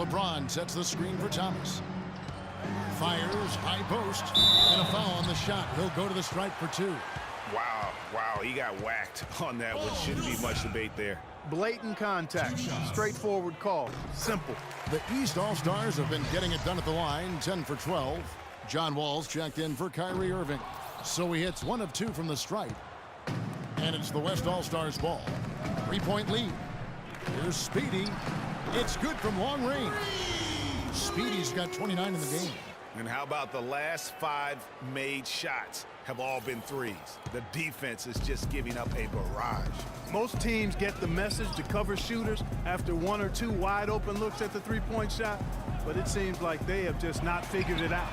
LeBron sets the screen for Thomas. Fires, high post, and a foul on the shot. He'll go to the stripe for 2. Wow, he got whacked on that one. Shouldn't be much debate there. Blatant contact, straightforward call, simple. The East All-Stars have been getting it done at the line, 10 for 12. John Wall's checked in for Kyrie Irving. So he hits 1 of 2 from the stripe. And it's the West All-Stars ball. 3-point lead. Here's Speedy. It's good from long range. Speedy's got 29 in the game. And how about the last 5 made shots have all been threes? The defense is just giving up a barrage. Most teams get the message to cover shooters after 1 or 2 wide open looks at the three-point shot, but it seems like they have just not figured it out.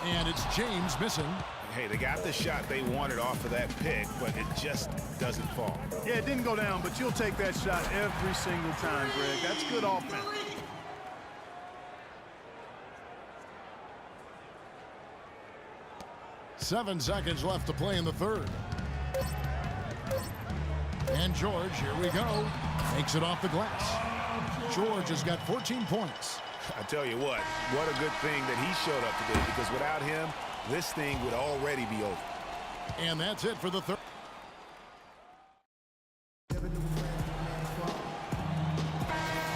And it's James missing. Hey, they got the shot they wanted off of that pick, but it just doesn't fall. Yeah, it didn't go down, but you'll take that shot every single time, Greg. That's good offense. Seven seconds left to play in the third. And George, here we go, takes it off the glass. George has got 14 points. I tell you what a good thing that he showed up today, because without him, this thing would already be over. And that's it for the third.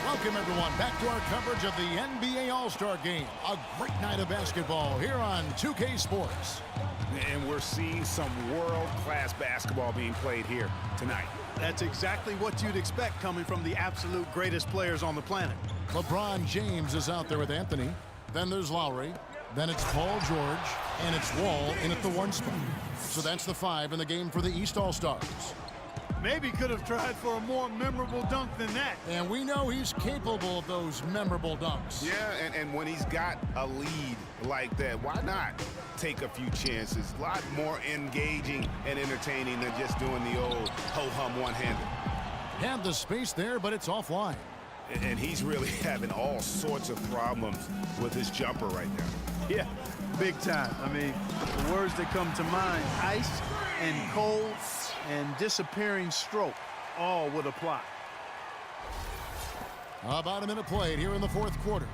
Welcome, everyone, back to our coverage of the NBA All-Star Game. A great night of basketball here on 2K Sports. And we're seeing some world-class basketball being played here tonight. That's exactly what you'd expect coming from the absolute greatest players on the planet. LeBron James is out there with Anthony. Then there's Lowry. Then it's Paul George. And it's Wall in at the 1 spot. So that's the 5 in the game for the East All-Stars. Maybe could have tried for a more memorable dunk than that. And we know he's capable of those memorable dunks. Yeah, and when he's got a lead like that, why not take a few chances? A lot more engaging and entertaining than just doing the old ho-hum one-handed. Had the space there, but it's offline. And he's really having all sorts of problems with his jumper right now. Yeah, big time. I mean, the words that come to mind, ice and cold and disappearing stroke, all would apply. About a minute played here in the fourth quarter.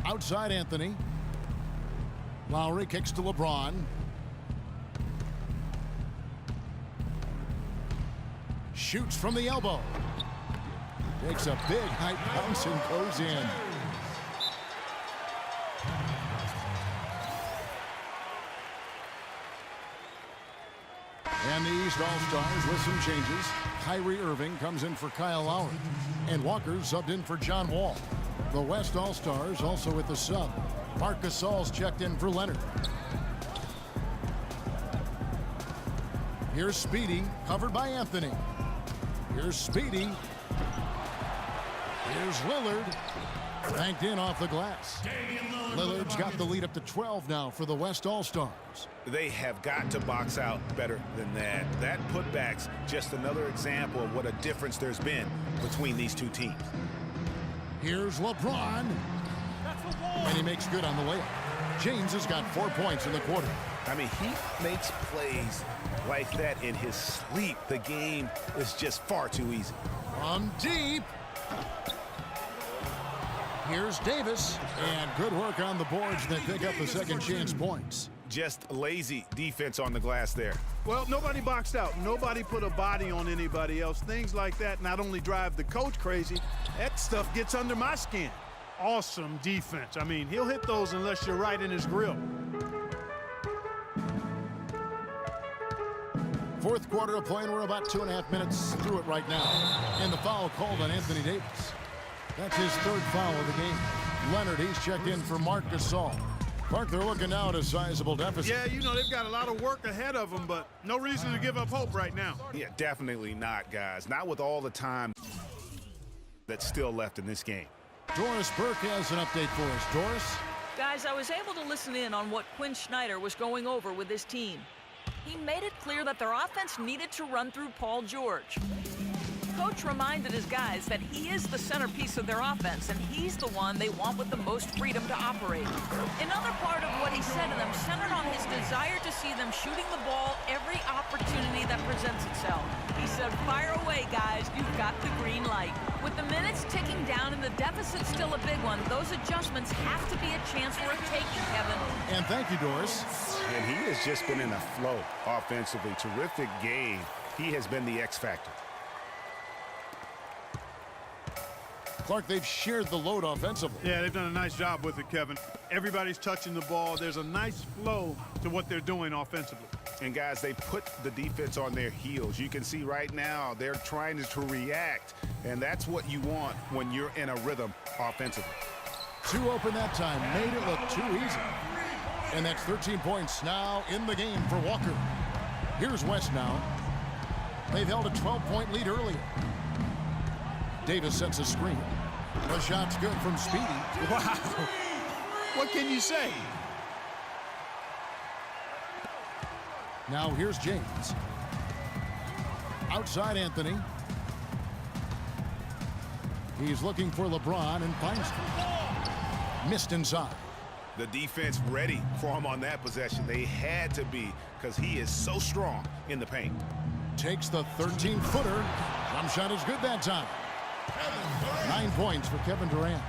Outside Anthony. Lowry kicks to LeBron. Shoots from the elbow. Takes a big high bounce and goes in. And the East All-Stars with some changes. Kyrie Irving comes in for Kyle Lowry. And Walker subbed in for John Wall. The West All-Stars also with the sub. Marc Gasol's checked in for Leonard. Here's Speedy, covered by Anthony. Here's Speedy. Here's Lillard. Banked in off the glass. Lillard's got the lead up to 12 now for the West All-Stars. They have got to box out better than that. That putback's just another example of what a difference there's been between these two teams. Here's LeBron. And he makes good on the layup. James has got 4 points in the quarter. I mean, he makes plays like that in his sleep. The game is just far too easy. From deep. Here's Davis. And good work on the boards that pick up the second chance points. Just lazy defense on the glass there. Well, nobody boxed out. Nobody put a body on anybody else. Things like that not only drive the coach crazy, that stuff gets under my skin. Awesome defense. I mean, he'll hit those unless you're right in his grill. Fourth quarter of play, and we're about 2.5 minutes through it right now. And the foul called on Anthony Davis. That's his third foul of the game. Leonard, he's checked in for Marc Gasol. Mark, they're looking now at a sizable deficit. Yeah, you know, they've got a lot of work ahead of them, but no reason to give up hope right now. Yeah, definitely not, guys. Not with all the time that's still left in this game. Doris Burke has an update for us. Doris? Guys, I was able to listen in on what Quinn Snyder was going over with his team. He made it clear that their offense needed to run through Paul George. Coach reminded his guys that he is the centerpiece of their offense, and he's the one they want with the most freedom to operate. Another part of what he said to them centered on his desire to see them shooting the ball every opportunity that presents itself. He said, "Fire away, guys. You've got the green light." With the minutes ticking down in the deficit, still a big one. Those adjustments have to be a chance for a taking, Kevin. And thank you, Doris. And he has just been in a flow offensively. Terrific game. He has been the X factor. Clark, they've shared the load offensively. Yeah, they've done a nice job with it, Kevin. Everybody's touching the ball. There's a nice flow to what they're doing offensively. And guys, they put the defense on their heels. You can see right now they're trying to react, and that's what you want when you're in a rhythm offensively. Two open that time, made it look too easy. And that's 13 points now in the game for Walker. Here's West now. They've held a 12-point lead earlier. Davis sets a screen. The shot's good from Speedy. Wow. What can you say? Now here's James. Outside Anthony. He's looking for LeBron and finds him. Missed inside. The defense ready for him on that possession. They had to be, because he is so strong in the paint. Takes the 13-footer. Jump shot is good that time. 9 points for Kevin Durant.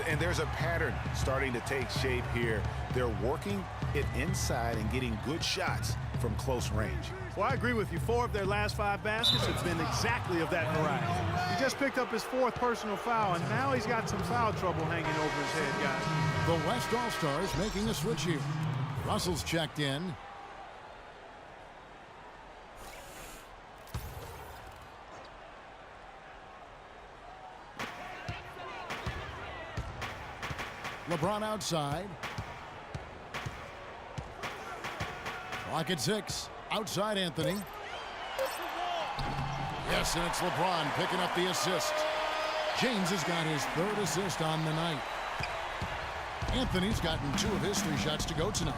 And there's a pattern starting to take shape here. They're working it inside and getting good shots from close range. Well, I agree with you. 4 of their last 5 baskets have been exactly of that variety. He just picked up his 4th personal foul, and now he's got some foul trouble hanging over his head, guys. The West All-Stars making a switch here. Russell's checked in. LeBron outside. Clock at 6. Outside Anthony. Yes, and it's LeBron picking up the assist. James has got his 3rd assist on the night. Anthony's gotten 2 of his 3 shots to go tonight.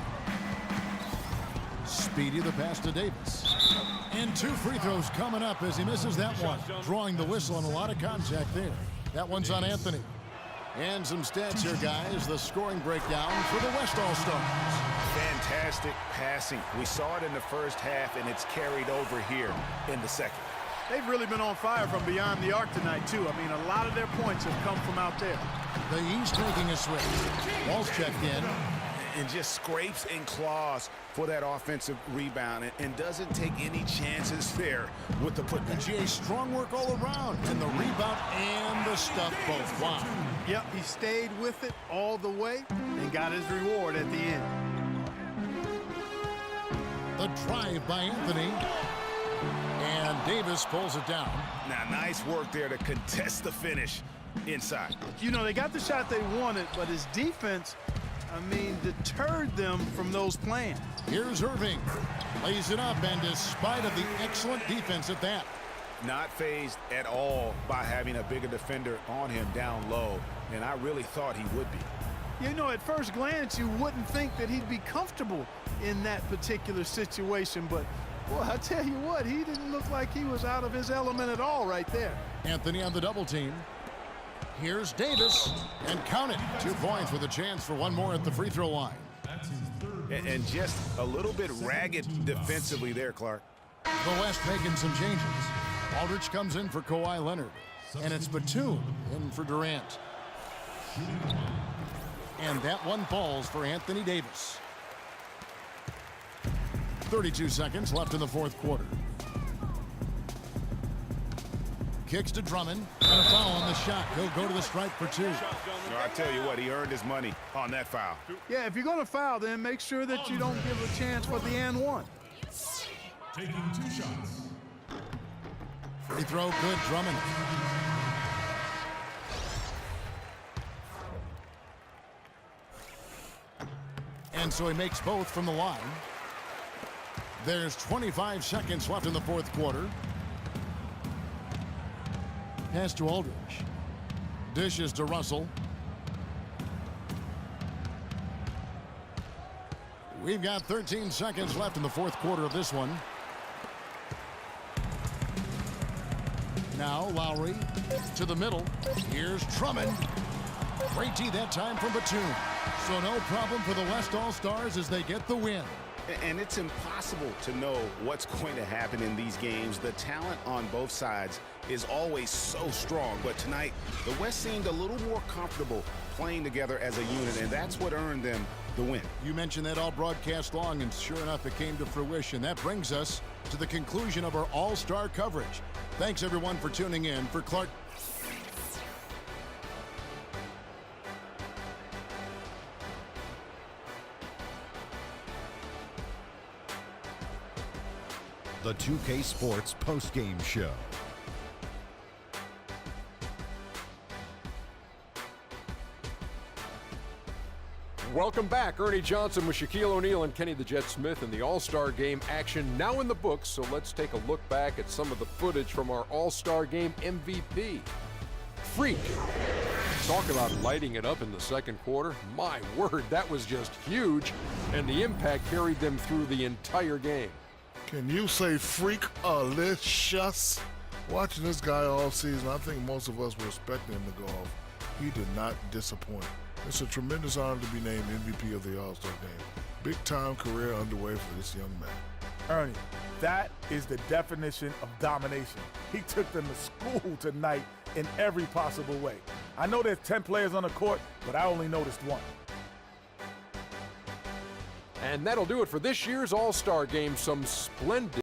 Speedy the pass to Davis. And 2 free throws coming up as he misses that one. Drawing the whistle on a lot of contact there. That one's on Anthony. And some stats here, guys. The scoring breakdown for the West All-Stars. Fantastic passing. We saw it in the first half, and it's carried over here in the second. They've really been on fire from beyond the arc tonight, too. I mean, a lot of their points have come from out there. The East making a switch. Wall's checked in. And just scrapes and claws for that offensive rebound and doesn't take any chances there with the putback. GA, strong work all around. And the rebound and the stuff both. Wow. Yep, he stayed with it all the way and got his reward at the end. The drive by Anthony. And Davis pulls it down. Now, nice work there to contest the finish inside. You know, they got the shot they wanted, but his defense, I mean, deterred them from those plans. Here's Irving. Lays it up, and despite of the excellent defense at that. Not fazed at all by having a bigger defender on him down low, and I really thought he would be. You know, at first glance, you wouldn't think that he'd be comfortable in that particular situation, but, well, I tell you what, he didn't look like he was out of his element at all right there. Anthony on the double team. Here's Davis, and count it. 2 points with a chance for one more at the free throw line. And just a little bit ragged defensively there, Clark. The West making some changes. Aldridge comes in for Kawhi Leonard, and it's Batum in for Durant. And that one falls for Anthony Davis. 32 seconds left in the 4th quarter. Kicks to Drummond, and a foul on the shot. He'll go to the stripe for 2. I tell you what, he earned his money on that foul. Yeah, if you're going to foul, then make sure that you don't give a chance for the and one. Taking 2 shots. Free throw, good. Drummond. And so he makes both from the line. There's 25 seconds left in the 4th quarter. Pass to Aldridge. Dishes to Russell. We've got 13 seconds left in the 4th quarter of this one. Now Lowry to the middle. Here's Drummond. Great D that time from Batum. So no problem for the West All-Stars as they get the win. And it's impossible to know what's going to happen in these games. The talent on both sides is always so strong. But tonight, the West seemed a little more comfortable playing together as a unit, and that's what earned them the win. You mentioned that all broadcast long, and sure enough, it came to fruition. That brings us to the conclusion of our all-star coverage. Thanks, everyone, for tuning in. For Clark... The 2K Sports postgame show. Welcome back. Ernie Johnson with Shaquille O'Neal and Kenny the Jet Smith in the All-Star Game action now in the books. So let's take a look back at some of the footage from our All-Star Game MVP. Freak. Talk about lighting it up in the second quarter. My word, that was just huge. And the impact carried them through the entire game. Can you say freak-alicious? Watching this guy all season, I think most of us were expecting him to go off. He did not disappoint. It's a tremendous honor to be named MVP of the All-Star Game. Big-time career underway for this young man. Ernie, that is the definition of domination. He took them to school tonight in every possible way. I know there's 10 players on the court, but I only noticed one. And that'll do it for this year's All-Star Game. Some splendid